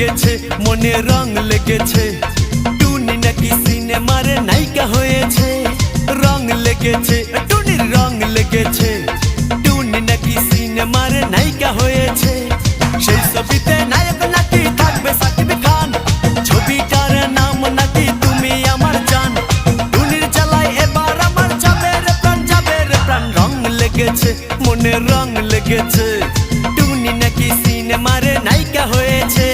লেগেছে মনে রং লেগেছে টুনি নাকি সিনেমার নায়িকা হয়েছে রং লেগেছে টুনির রং লেগেছে টুনি নাকি সিনেমার নায়িকা হয়েছে সেই ছবিতে নায়ক নাকি থাকবে সাকিব খান ছবিটার নাম নাকি তুমি আমার জান টুনির জ্বালায় এবার আমার যাবে রে প্রাণ রং লেগেছে মনে রং লেগেছে টুনি নাকি সিনেমার নায়িকা হয়েছে।